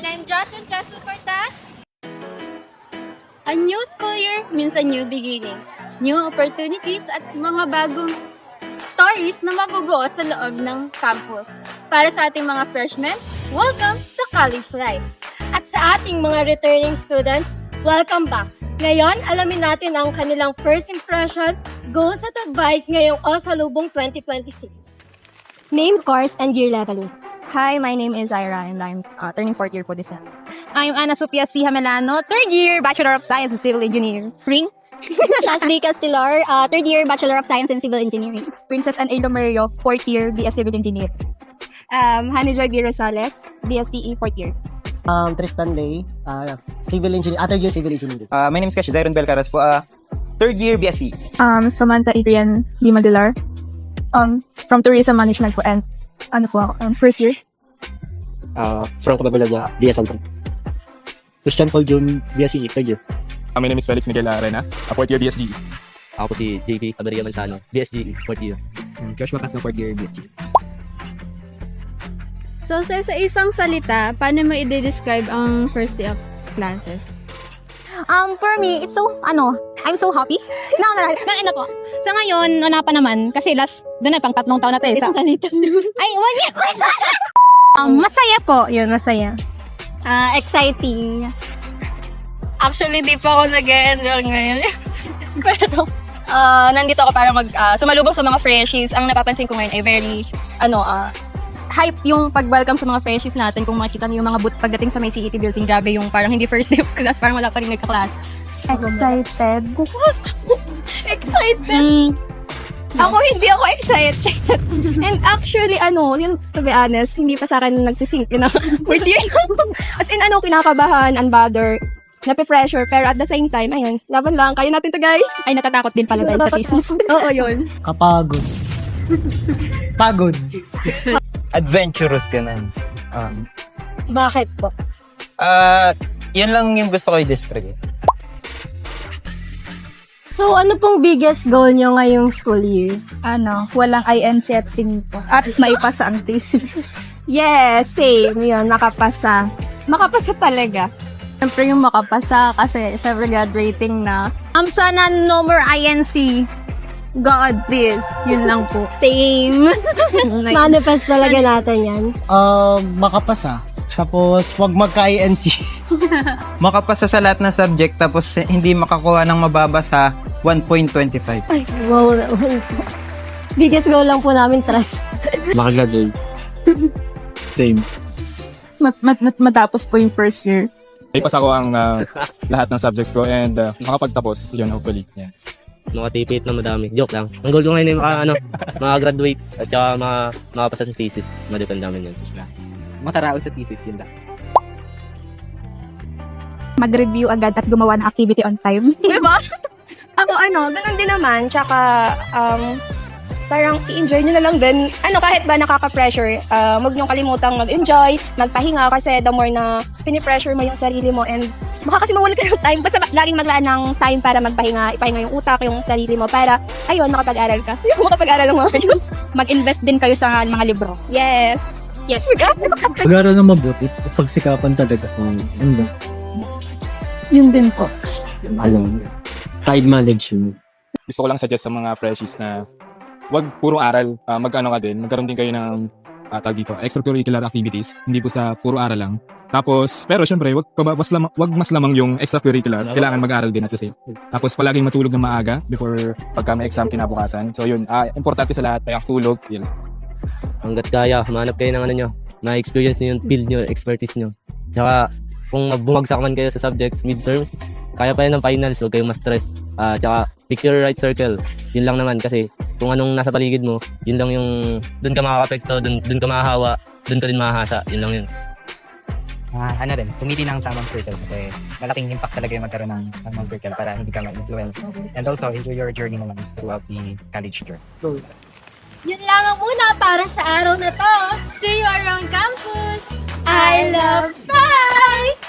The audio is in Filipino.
And I'm Josh and Chesel Cortez. A new school year means a new beginnings, new opportunities at mga bagong stories na mabubuo sa loob ng campus. Para sa ating mga freshmen, welcome sa college life. At sa ating mga returning students, welcome back. Ngayon, alamin natin ang kanilang first impression, goals at advice ngayong Osalubong 2026. Name, course, and year leveling. Hi, my name is Ira and I'm turning 4th year po this year. I'm Ana Sophia C. Hamelano, 3rd year Bachelor of Science in Civil Engineering. Ring? Shazli Castellar, 3rd year Bachelor of Science in Civil Engineering. Princess Anne Lomerio, 4th year BS Civil Engineer. Honey Joy B. Rosales, BSCE 4th year. Tristan Lay, Civil Engineering, 3rd year Civil Engineering. My name is Kashi Zyron Belcaras po, 3rd year BSc. Samantha Adrian Di Madilar, from Tourism Management po and first year. From Cababalaga, DS Santo. Christian Paul June, BSc, 3rd year. My name is Felix Miguel Arena, 4th year BSG. Ako po si JP Cabarilla Manzano, BSG, 4th year. Joshua Casno, 4th year BSc. So sa isang salita, paano mo i-describe ang first day of classes? For me, it's so, I'm so happy. Na po. Sa ngayon, wala pa naman. Kasi doon na, pang 3 taon na to eh. Isang salita naman. Ay, 1 year. Masaya po. Yun, masaya. Exciting. Actually, di pa ako nag-enroll ngayon. Pero, nandito ako para sumalubong sa mga freshies. Ang napapansin ko ngayon ay very, hype yung pag-welcome sa mga freshies natin. Kung makikita niyo yung mga booth pagdating sa may CET building, grabe yung parang hindi first day of class, parang wala pa rin nagka-class. Excited. Excited! Ako, hindi ako excited. And actually, yun, to be honest, hindi pa sa akin nagsisink yun na fourth year. As in, kinakabahan, unbothered, nape-pressure, pero at the same time, ayun, laban lang, kaya natin to guys. Ay, natatakot din pala tayo sa thesis. Oo, yun. Kapagod. Pagod. Adventurous ka na. Bakit po? Yun lang yung gusto ko i-describe. So, ano pong biggest goal nyo ngayong school year? Walang INC at singpo. At maipasa ang thesis. Yes, same. Yun, makapasa. Makapasa talaga. Siyempre yung makapasa kasi syempre graduating na. Sana no more INC. God, please. Yun lang po. Same. Manifest talaga natin yan. Makapasa. Tapos, wag magka-INC. Makapasa sa lahat ng subject tapos hindi makakuha ng mababa sa 1.25. Ay, wow naman po. Biggest goal lang po namin, trust. Makagraduate. Same. Matapos po yung first year. Ipas ako ang lahat ng subjects ko and makapagtapos, yun, hopefully. Yeah. Mga tipid na madami. Joke lang. Ang goal ko ngayon ay maka-graduate at saka makapasa sa thesis. Madepend namin yan. Mataraos sa thesis, yun lang. Mag-review agad at gumawa ng activity on time. Diba? Ako, ganun din naman. Tsaka, parang i-enjoy nyo na lang din. Kahit ba nakaka-pressure, huwag nyo kalimutang mag-enjoy, magpahinga, kasi the more na pinipressure mo yung sarili mo and baka kasi mawala ka ng time. Basta laging maglaan ng time para magpahinga, ipahinga yung utak, yung sarili mo, para, ayun, makapag-aral ka. Yung makapag-aral ng mga Diyos. Mag-invest din kayo sa mga libro. Yes. Yes. Pag-aaral na mabuti, pagsikapan talaga. Yun din po. Time management. Gusto ko lang suggest sa mga freshies na wag puro aral, magkaroon din kayo ng extracurricular activities, hindi po sa puro aral lang. Tapos, pero syempre, wag mas lamang yung extracurricular, kailangan mag-aral din at the same. Tapos palaging matulog ng maaga before pagka may exam kinabukasan. So yun, importante sa lahat, ang tulog, yun. Hanggat kaya, humanap kayo ng na-experience nyo yung field nyo, expertise nyo. Tsaka, kung bumagsak man kayo sa subjects, midterms, kaya pa yun ng finals, huwag kayong ma-stress. Tsaka, pick your right circle. Yun lang naman kasi kung anong nasa paligid mo, yun lang yung doon ka makaka-apekto, doon ka mahahawa, doon ka din mahahasa. Yun lang yun. Pumili ng tamang circle kasi malaking impact talaga yung magkaroon ng tamang circle para hindi ka ma-influence. And also, enjoy your journey naman throughout the college year. Yun lang muna para sa araw na to. See you around campus. I love guys!